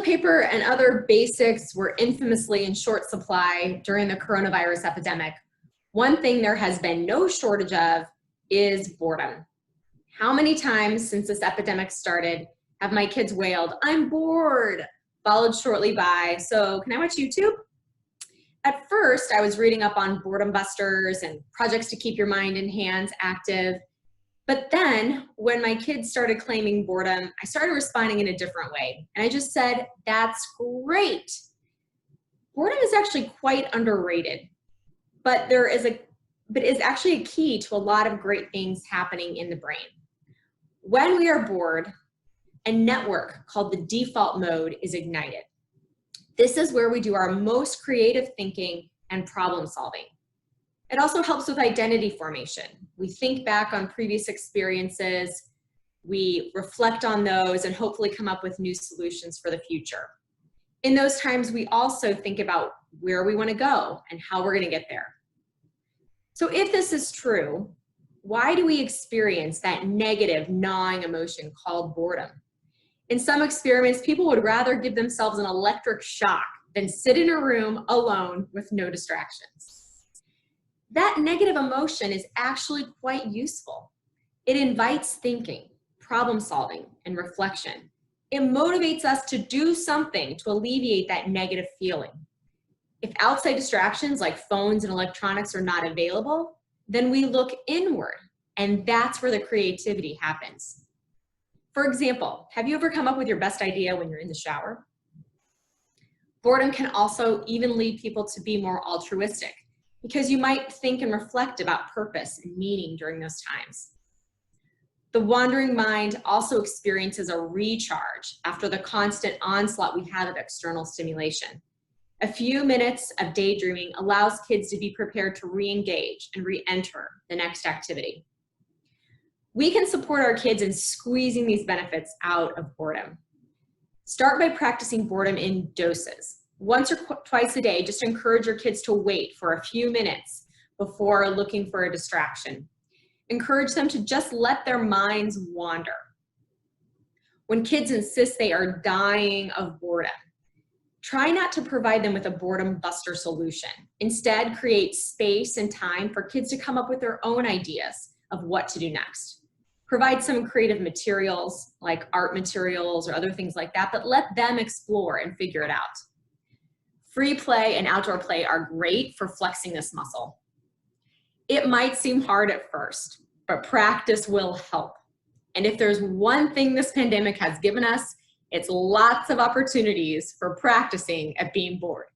Toilet paper and other basics were infamously in short supply during the coronavirus epidemic. One thing there has been no shortage of is boredom. How many times since this epidemic started have my kids wailed, "I'm bored," followed shortly by, "So can I watch YouTube?" At first, I was reading up on boredom busters and projects to keep your mind and hands active. But then when my kids started claiming boredom, I started responding in a different way. And I just said, "That's great." Boredom is actually quite underrated, but is actually a key to a lot of great things happening in the brain. When we are bored, a network called the default mode is ignited. This is where we do our most creative thinking and problem solving. It also helps with identity formation. We think back on previous experiences, we reflect on those, and hopefully come up with new solutions for the future. In those times, we also think about where we want to go and how we're going to get there. So if this is true, why do we experience that negative, gnawing emotion called boredom? In some experiments, people would rather give themselves an electric shock than sit in a room alone with no distractions. That negative emotion is actually quite useful. It invites thinking, problem solving, and reflection. It motivates us to do something to alleviate that negative feeling. If outside distractions like phones and electronics are not available, then we look inward, and that's where the creativity happens. For example, have you ever come up with your best idea when you're in the shower? Boredom can also even lead people to be more altruistic, because you might think and reflect about purpose and meaning during those times. The wandering mind also experiences a recharge after the constant onslaught we have of external stimulation. A few minutes of daydreaming allows kids to be prepared to re-engage and re-enter the next activity. We can support our kids in squeezing these benefits out of boredom. Start by practicing boredom in doses. Once or twice a day, just encourage your kids to wait for a few minutes before looking for a distraction. Encourage them to just let their minds wander. When kids insist they are dying of boredom, try not to provide them with a boredom buster solution. Instead, create space and time for kids to come up with their own ideas of what to do next. Provide some creative materials like art materials or other things like that, but let them explore and figure it out. Free play and outdoor play are great for flexing this muscle. It might seem hard at first, but practice will help. And if there's one thing this pandemic has given us, it's lots of opportunities for practicing at being bored.